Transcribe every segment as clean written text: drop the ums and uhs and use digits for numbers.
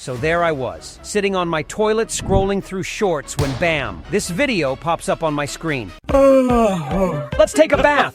So there I was, sitting on my toilet scrolling through shorts when bam, this video pops up on my screen. Let's take a bath!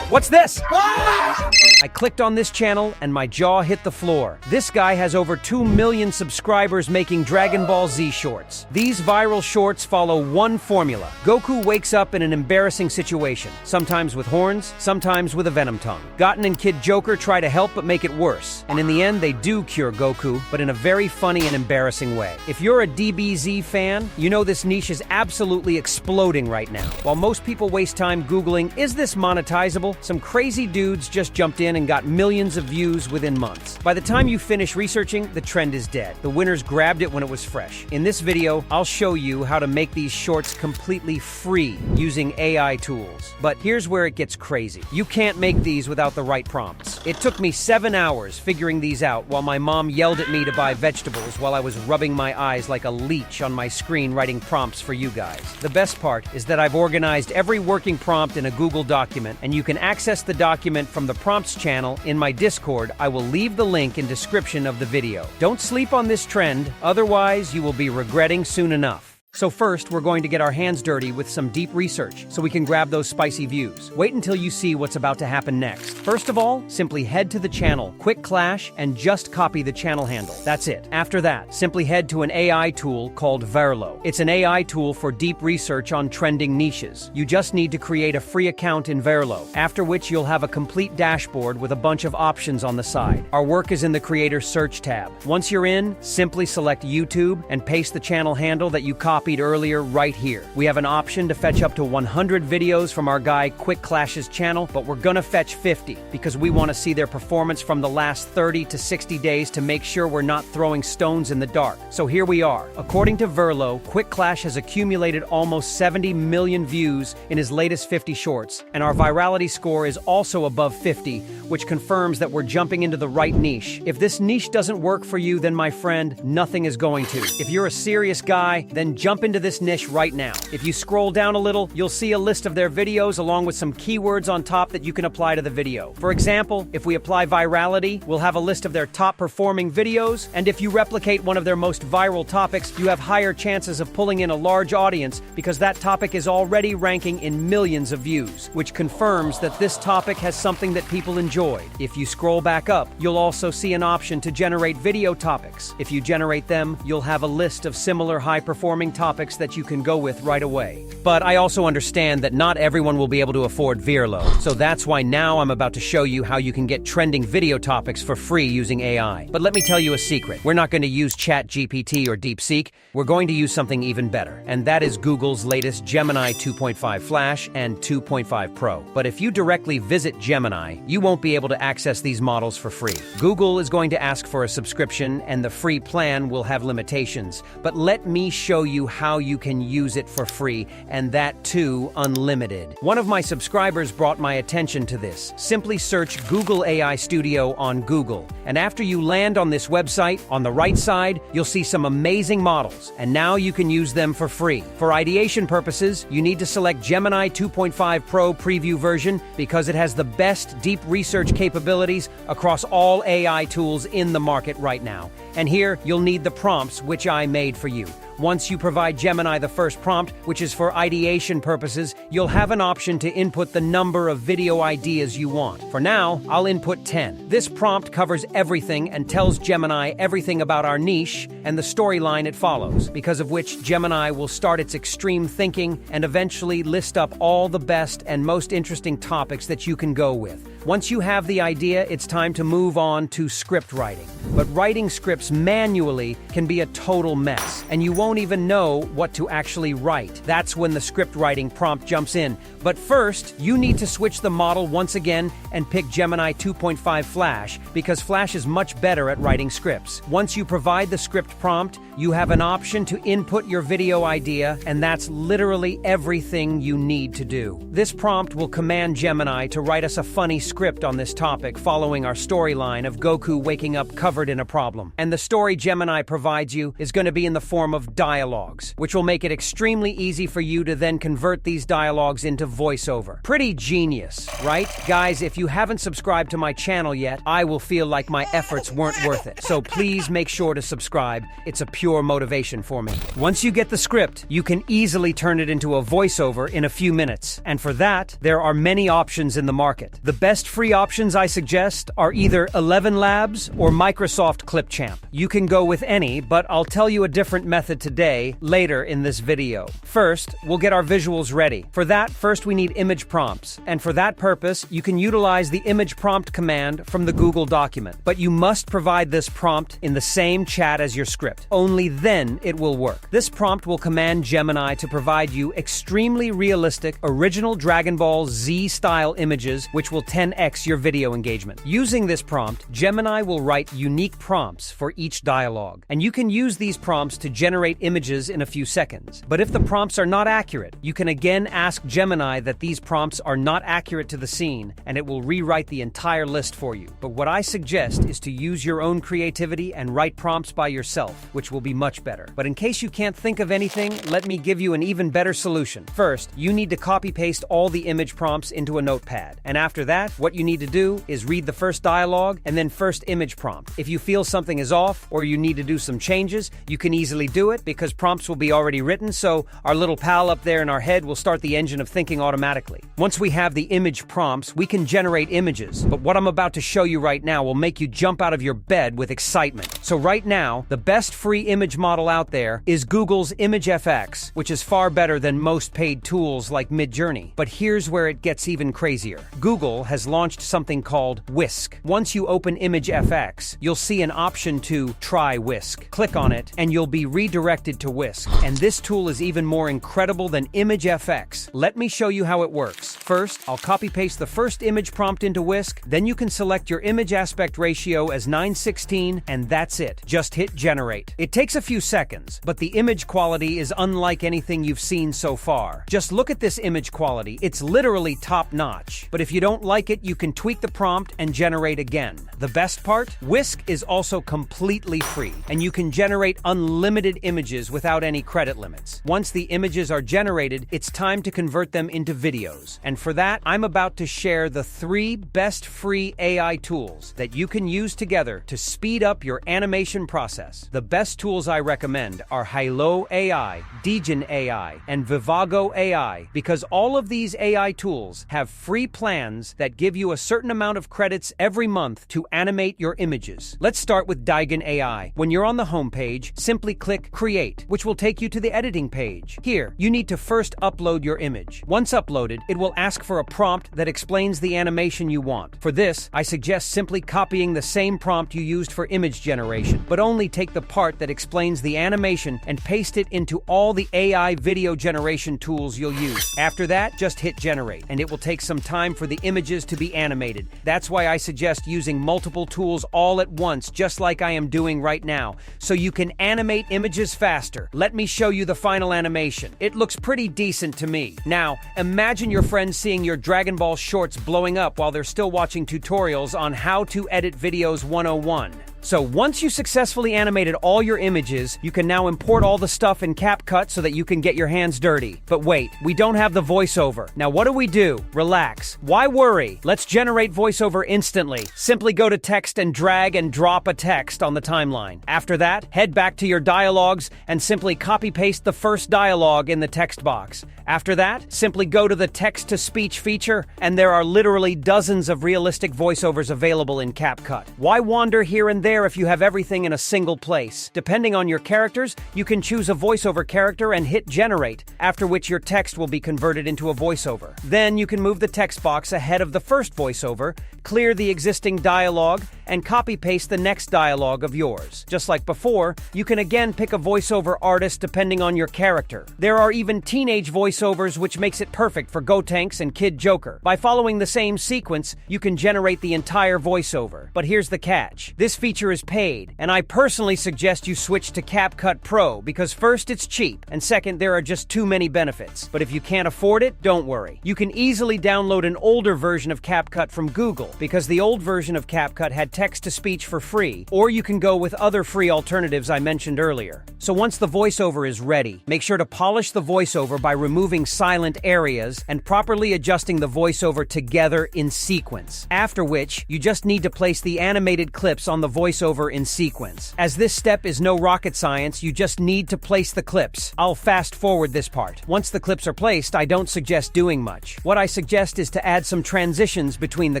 What's this? I clicked on this channel and my jaw hit the floor. This guy has over 2 million subscribers making Dragon Ball Z shorts. These viral shorts follow one formula. Goku wakes up in an embarrassing situation, sometimes with horns, sometimes with a venom tongue. Goten and Kid Joker try to help but make it worse, and in the end they do cure Goku, but in a very funny and embarrassing way. If you're a DBZ fan, you know this niche is absolutely exploding right now. While most people waste time Googling, is this monetizable? Some crazy dudes just jumped in and got millions of views within months. By the time you finish researching, the trend is dead. The winners grabbed it when it was fresh. In this video, I'll show you how to make these shorts completely free using AI tools. But here's where it gets crazy. You can't make these without the right prompts. It took me 7 hours figuring these out while my mom yelled at me to buy vegetables while I was rubbing my eyes like a leech on my screen writing prompts for you guys. The best part is that I've organized every working prompt in a Google document, and you can access the document from the prompts channel in my Discord. I will leave the link in description of the video. Don't sleep on this trend, otherwise you will be regretting soon enough. So first, we're going to get our hands dirty with some deep research so we can grab those spicy views. Wait until you see what's about to happen next. First of all, simply head to the channel, quick clash, and just copy the channel handle. That's it. After that, simply head to an AI tool called Verlo. It's an AI tool for deep research on trending niches. You just need to create a free account in Verlo, after which you'll have a complete dashboard with a bunch of options on the side. Our work is in the Creator Search tab. Once you're in, simply select YouTube and paste the channel handle that you copied earlier right here. We have an option to fetch up to 100 videos from our guy Quick Clash's channel, but we're gonna fetch 50 because we want to see their performance from the last 30 to 60 days to make sure we're not throwing stones in the dark. So here we are. According to Verlo, Quick Clash has accumulated almost 70 million views in his latest 50 shorts, and our virality score is also above 50, which confirms that we're jumping into the right niche. If this niche doesn't work for you, then my friend, nothing is going to. If you're a serious guy, then jump into this niche right now. If you scroll down a little, you'll see a list of their videos along with some keywords on top that you can apply to the video. For example, if we apply virality, we'll have a list of their top performing videos, and if you replicate one of their most viral topics, you have higher chances of pulling in a large audience because that topic is already ranking in millions of views, which confirms that this topic has something that people enjoyed. If you scroll back up, you'll also see an option to generate video topics. If you generate them, you'll have a list of similar high-performing topics that you can go with right away. But I also understand that not everyone will be able to afford Verlo, so that's why now I'm about to show you how you can get trending video topics for free using AI. But let me tell you a secret. We're not going to use ChatGPT or DeepSeek. We're going to use something even better, and that is Google's latest Gemini 2.5 Flash and 2.5 Pro. But if you directly visit Gemini, you won't be able to access these models for free. Google is going to ask for a subscription, and the free plan will have limitations. But let me show you how you can use it for free, and that too unlimited. One of my subscribers brought my attention to this. Simply search Google AI Studio on Google, and after you land on this website, on the right side, you'll see some amazing models, and now you can use them for free. For ideation purposes, you need to select Gemini 2.5 Pro preview version because it has the best deep research capabilities across all AI tools in the market right now. And here, you'll need the prompts which I made for you. Once you provide Gemini the first prompt, which is for ideation purposes, you'll have an option to input the number of video ideas you want. For now, I'll input 10. This prompt covers everything and tells Gemini everything about our niche and the storyline it follows, because of which Gemini will start its extreme thinking and eventually list up all the best and most interesting topics that you can go with. Once you have the idea, it's time to move on to script writing. But writing scripts manually can be a total mess, and you won't even know what to actually write. That's when the script writing prompt jumps in. But first, you need to switch the model once again and pick Gemini 2.5 Flash, because Flash is much better at writing scripts. Once you provide the script prompt, you have an option to input your video idea, and that's literally everything you need to do. This prompt will command Gemini to write us a funny script on this topic following our storyline of Goku waking up covered in a problem. And the story Gemini provides you is going to be in the form of unique dialogues, which will make it extremely easy for you to then convert these dialogues into VoiceOver. Pretty genius, right? Guys, if you haven't subscribed to my channel yet, I will feel like my efforts weren't worth it. So please make sure to subscribe. It's a pure motivation for me. Once you get the script, you can easily turn it into a VoiceOver in a few minutes. And for that, there are many options in the market. The best free options I suggest are either 11 Labs or Microsoft Clipchamp. You can go with any, but I'll tell you a different method today, later in this video. First, we'll get our visuals ready. For that, first we need image prompts. And for that purpose, you can utilize the image prompt command from the Google document. But you must provide this prompt in the same chat as your script. Only then it will work. This prompt will command Gemini to provide you extremely realistic, original Dragon Ball Z style images, which will 10x your video engagement. Using this prompt, Gemini will write unique prompts for each dialogue, and you can use these prompts to generate images in a few seconds. But if the prompts are not accurate, you can again ask Gemini that these prompts are not accurate to the scene, and it will rewrite the entire list for you. But what I suggest is to use your own creativity and write prompts by yourself, which will be much better. But in case you can't think of anything, let me give you an even better solution. First, you need to copy-paste all the image prompts into a notepad. And after that, what you need to do is read the first dialogue and then first image prompt. If you feel something is off or you need to do some changes, you can easily do it because prompts will be already written, so our little pal up there in our head will start the engine of thinking automatically. Once we have the image prompts, we can generate images. But what I'm about to show you right now will make you jump out of your bed with excitement. So right now, the best free image model out there is Google's ImageFX, which is far better than most paid tools like Midjourney. But here's where it gets even crazier. Google has launched something called Whisk. Once you open ImageFX, you'll see an option to try Whisk. Click on it, and you'll be redirected to Whisk. And this tool is even more incredible than ImageFX. Let me show you how it works. First, I'll copy-paste the first image prompt into Whisk, then you can select your image aspect ratio as 9:16, and that's it. Just hit generate. It takes a few seconds, but the image quality is unlike anything you've seen so far. Just look at this image quality. It's literally top-notch. But if you don't like it, you can tweak the prompt and generate again. The best part? Whisk is also completely free, and you can generate unlimited images without any credit limits. Once the images are generated, it's time to convert them into videos. And for that, I'm about to share the 3 best free AI tools that you can use together to speed up your animation process. The best tools I recommend are Hilo AI, Degen AI, and Vivago AI, because all of these AI tools have free plans that give you a certain amount of credits every month to animate your images. Let's start with Degen AI. When you're on the home page, simply click Create, which will take you to the editing page. Here, you need to first upload your image. Once uploaded, it will ask for a prompt that explains the animation you want. For this, I suggest simply copying the same prompt you used for image generation, but only take the part that explains the animation and paste it into all the AI video generation tools you'll use. After that, just hit generate, and it will take some time for the images to be animated. That's why I suggest using multiple tools all at once, just like I am doing right now, so you can animate images faster. Let me show you the final animation. It looks pretty decent to me. Now, imagine your friends seeing your Dragon Ball shorts blowing up while they're still watching tutorials on how to edit videos 101. So once you successfully animated all your images, you can now import all the stuff in CapCut so that you can get your hands dirty. But wait, we don't have the voiceover. Now what do? Relax. Why worry? Let's generate voiceover instantly. Simply go to text and drag and drop a text on the timeline. After that, head back to your dialogues and simply copy-paste the first dialogue in the text box. After that, simply go to the text-to-speech feature, and there are literally dozens of realistic voiceovers available in CapCut. Why wander here and there if you have everything in a single place? Depending on your characters, you can choose a voiceover character and hit generate, after which your text will be converted into a voiceover. Then you can move the text box ahead of the first voiceover, clear the existing dialogue, and copy-paste the next dialogue of yours. Just like before, you can again pick a voiceover artist depending on your character. There are even teenage voiceovers, which makes it perfect for Gotenks and Kid Joker. By following the same sequence, you can generate the entire voiceover. But here's the catch. This feature feature is paid, and I personally suggest you switch to CapCut Pro because first, it's cheap, and second, there are just too many benefits. But if you can't afford it, don't worry. You can easily download an older version of CapCut from Google because the old version of CapCut had text-to-speech for free, or you can go with other free alternatives I mentioned earlier. So once the voiceover is ready, make sure to polish the voiceover by removing silent areas and properly adjusting the voiceover together in sequence. After which, you just need to place the animated clips on the voiceover in sequence. As this step is no rocket science, you just need to place the clips. I'll fast forward this part. Once the clips are placed, I don't suggest doing much. What I suggest is to add some transitions between the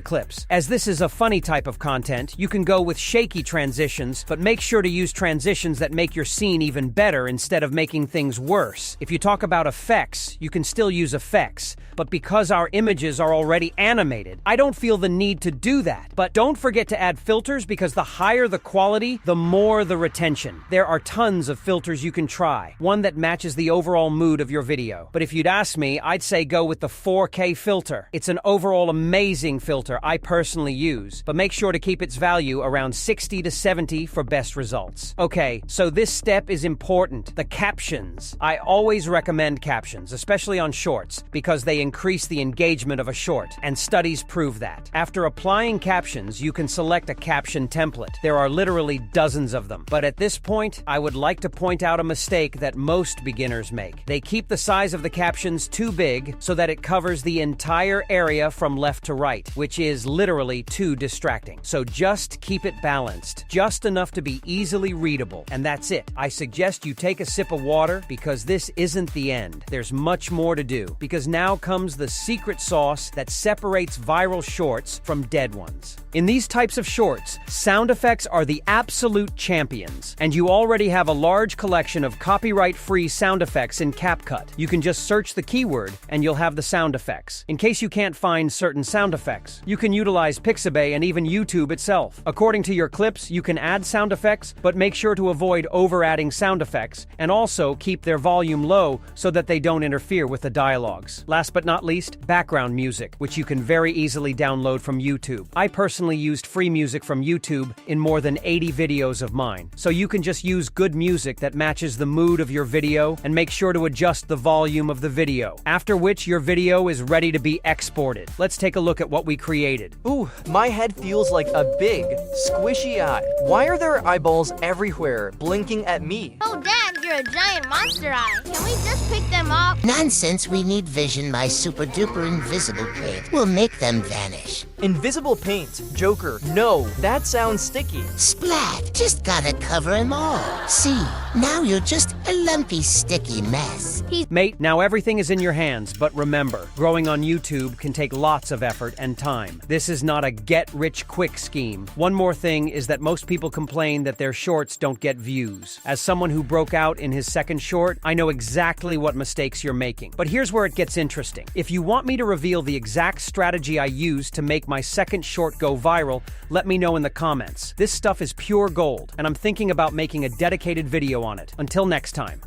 clips. As this is a funny type of content, you can go with shaky transitions, but make sure to use transitions that make your scene even better instead of making things worse. If you talk about effects, you can still use effects, but because our images are already animated, I don't feel the need to do that. But don't forget to add filters because the higher the quality, the more the retention. There are tons of filters you can try, one that matches the overall mood of your video. But if you'd ask me, I'd say go with the 4K filter. It's an overall amazing filter I personally use, but make sure to keep its value around 60 to 70 for best results. Okay, so this step is important, the captions. I always recommend captions, especially on shorts, because they increase the engagement of a short, and studies prove that. After applying captions, you can select a caption template. There are literally dozens of them. But at this point, I would like to point out a mistake that most beginners make. They keep the size of the captions too big so that it covers the entire area from left to right, which is literally too distracting. So just keep it balanced, just enough to be easily readable, and that's it. I suggest you take a sip of water because this isn't the end. There's much more to do, because now comes the secret sauce that separates viral shorts from dead ones. In these types of shorts, sound effects are the absolute champions, and you already have a large collection of copyright-free sound effects in CapCut. You can just search the keyword and you'll have the sound effects. In case you can't find certain sound effects, you can utilize Pixabay and even YouTube itself. According to your clips, you can add sound effects, but make sure to avoid over-adding sound effects, and also keep their volume low so that they don't interfere with the dialogues. Last but not least, background music, which you can very easily download from YouTube. I personally used free music from YouTube in more than 80 videos of mine, so you can just use good music that matches the mood of your video and make sure to adjust the volume of the video, after which your video is ready to be exported. Let's take a look at what we created. Ooh, my head feels like a big, squishy eye. Why are there eyeballs everywhere, blinking at me? Oh, Dad, you're a giant monster eye. Can we just pick them up? Nonsense, we need Vision, my super-duper invisible paint. We'll make them vanish. Invisible paint, Joker, no, that sounds sticky. Splat! Just gotta cover 'em all. See, now you're just a lumpy, sticky mess. Mate, now everything is in your hands, but remember, growing on YouTube can take lots of effort and time. This is not a get-rich-quick scheme. One more thing is that most people complain that their shorts don't get views. As someone who broke out in his second short, I know exactly what mistakes you're making. But here's where it gets interesting. If you want me to reveal the exact strategy I used to make my second short go viral, let me know in the comments. This stuff is pure gold, and I'm thinking about making a dedicated video on it. Until next time.